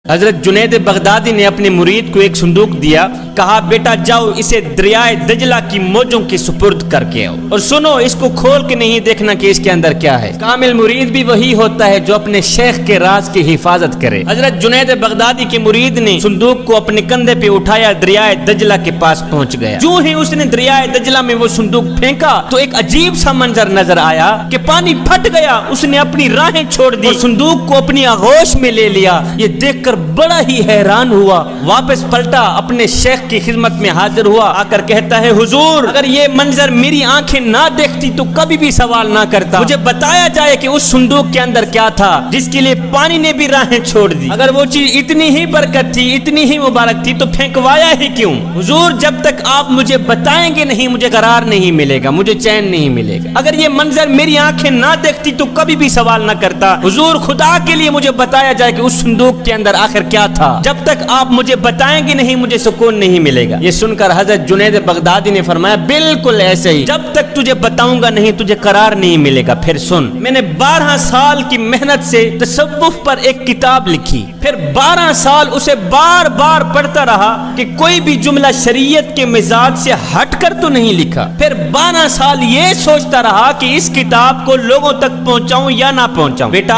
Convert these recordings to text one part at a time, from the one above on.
حضرت جنید بغدادی نے اپنے مرید کو ایک صندوق دیا، کہا بیٹا جاؤ اسے دریائے دجلہ کی موجوں کے سپرد کر کے آؤ، اور سنو اس کو کھول کے نہیں دیکھنا کہ اس کے اندر کیا ہے۔ کامل مرید بھی وہی ہوتا ہے جو اپنے شیخ کے راز کی حفاظت کرے۔ حضرت جنید بغدادی کے مرید نے صندوق کو اپنے کندھے پہ اٹھایا، دریائے دجلہ کے پاس پہنچ گیا۔ جو ہی اس نے دریائے دجلہ میں وہ صندوق پھینکا تو ایک عجیب سا منظر نظر آیا کہ پانی پھٹ گیا، اس نے اپنی راہیں چھوڑ دی اور صندوق کو اپنی آغوش میں لے لیا۔ یہ دیکھ کر بڑا ہی حیران ہوا، واپس پلٹا، اپنے شیخ کی خدمت میں حاضر ہوا، آ کر کہتا ہے حضور اگر یہ منظر میری آنکھیں نہ دیکھتی تو کبھی بھی سوال نہ کرتا، مجھے بتایا جائے کہ اس صندوق کے اندر کیا تھا جس کے لیے پانی نے بھی راہیں چھوڑ دی۔ اگر وہ چیز اتنی ہی برکت تھی، اتنی ہی مبارک تھی تو پھینکوایا ہی کیوں؟ حضور جب تک آپ مجھے بتائیں گے نہیں مجھے قرار نہیں ملے گا، مجھے چین نہیں ملے گا۔ اگر یہ منظر میری آنکھیں نہ دیکھتی تو کبھی بھی سوال نہ کرتا، حضور خدا کے لیے مجھے بتایا جائے کہ اس صندوق کے اندر آخر کیا تھا، جب تک آپ مجھے بتائیں گے نہیں مجھے سکون نہیں ملے گا۔ یہ سن کر حضرت جنید بغدادی نے فرمایا بالکل ایسے ہی، جب تک تجھے بتاؤں گا نہیں تجھے قرار نہیں ملے گا۔ پھر سن، میں نے 12 سال کی محنت سے تصوف پر ایک کتاب لکھی، پھر 12 سال اسے بار بار پڑھتا رہا کہ کوئی بھی جملہ شریعت کے مزاج سے ہٹ کر تو نہیں لکھا، پھر 12 سال یہ سوچتا رہا کہ اس کتاب کو لوگوں تک پہنچاؤں یا نہ پہنچاؤں۔ بیٹا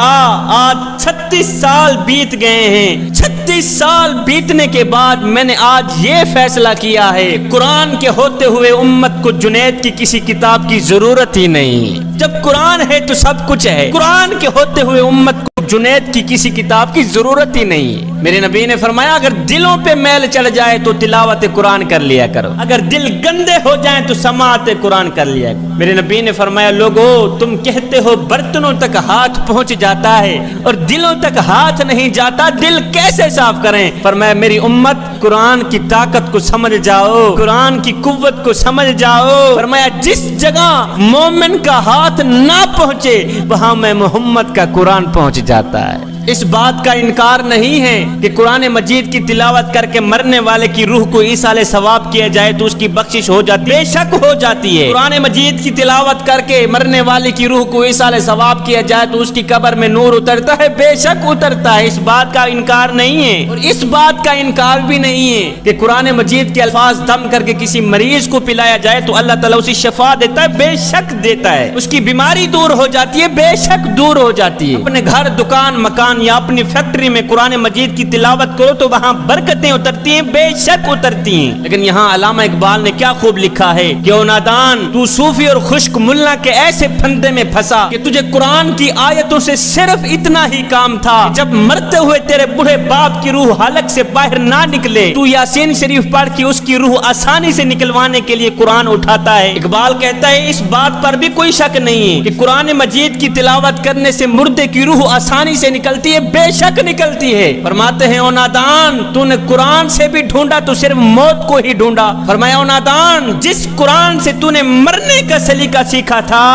آج 36 سال بیت گئے ہیں، 36 سال بیتنے کے بعد میں نے آج یہ فیصلہ کیا ہے قرآن کے ہوتے ہوئے امت کو جنید کی کسی کتاب کی ضرورت ہی نہیں۔ جب قرآن ہے تو سب کچھ ہے، قرآن کے ہوتے ہوئے امت کو جنید کی کسی کتاب کی ضرورت ہی نہیں۔ میرے نبی نے فرمایا اگر دلوں پہ میل چڑھ جائے تو تلاوت قرآن کر لیا کرو، اگر دل گندے ہو جائیں تو سماعت قرآن کر لیا کرو۔ میرے نبی نے فرمایا لوگو تم کہتے ہو برتنوں تک ہاتھ پہنچ جاتا ہے اور دلوں تک ہاتھ نہیں جاتا، دل کیسے صاف کریں؟ فرمایا میری امت قرآن کی طاقت کو سمجھ جاؤ، قرآن کی قوت کو سمجھ جاؤ۔ فرمایا جس جگہ مومن کا ہاتھ نہ پہنچے وہاں میں محمد کا قرآن پہنچ جاتا ہے۔ اس بات کا انکار نہیں ہے کہ قرآن مجید کی تلاوت کر کے مرنے والے کی روح کو ایصال ثواب کیا جائے تو اس کی بخشش ہو جاتی ہے، بے شک ہو جاتی ہے۔ قرآن مجید کی تلاوت کر کے مرنے والے کی روح کو ایصال ثواب کیا جائے تو اس کی قبر میں نور اترتا ہے، بے شک اترتا ہے، اس بات کا انکار نہیں ہے۔ اور اس بات کا انکار بھی نہیں ہے کہ قرآن مجید کے الفاظ دم کر کے کسی مریض کو پلایا جائے تو اللہ تعالیٰ اسے شفا دیتا ہے، بے شک دیتا ہے، اس کی بیماری دور ہو جاتی ہے، بے شک دور ہو جاتی ہے۔ اپنے گھر، دکان، مکان یا اپنی فیکٹری میں قرآن مجید کی تلاوت کرو تو وہاں برکتیں اترتی ہیں، بے شک اترتی ہیں۔ لیکن یہاں علامہ اقبال نے کیا خوب لکھا ہے کہ او نادان تو صوفی اور خشک ملا کے ایسے پھندے میں پھنسا کہ تجھے قرآن کی آیتوں سے صرف اتنا ہی کام تھا، جب مرتے ہوئے تیرے بوڑھے باپ کی روح حلق سے باہر نہ نکلے تو یاسین شریف پڑھ کے اس کی روح آسانی سے نکلوانے کے لیے قرآن اٹھاتا ہے۔ اقبال کہتا ہے اس بات پر بھی کوئی شک نہیں ہے کہ قرآن مجید کی تلاوت کرنے سے مردے کی روح آسانی سے نکلتی ہے، بے شک نکلتی ہے۔ فرماتے ہیں او نادان تو نے قرآن سے بھی ڈھونڈا تو صرف موت کو ہی ڈھونڈا۔ فرمایا او نادان جس قرآن سے تو نے مرنے کا سلیقہ سیکھا تھا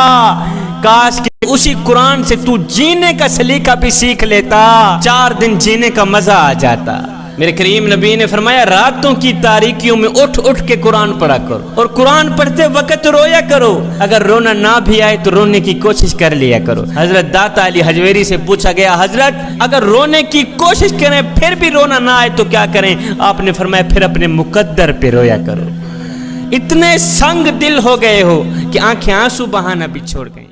کاش کہ اسی قرآن سے تو جینے کا سلیقہ بھی سیکھ لیتا، 4 دن جینے کا مزہ آ جاتا۔ میرے کریم نبی نے فرمایا راتوں کی تاریکیوں میں اٹھ اٹھ کے قرآن پڑھا کرو اور قرآن پڑھتے وقت رویا کرو، اگر رونا نہ بھی آئے تو رونے کی کوشش کر لیا کرو۔ حضرت داتا علی حجویری سے پوچھا گیا حضرت اگر رونے کی کوشش کریں پھر بھی رونا نہ آئے تو کیا کریں؟ آپ نے فرمایا پھر اپنے مقدر پہ رویا کرو۔ اتنے سنگ دل ہو گئے ہو کہ آنکھیں آنسو بہانا بھی چھوڑ گئیں۔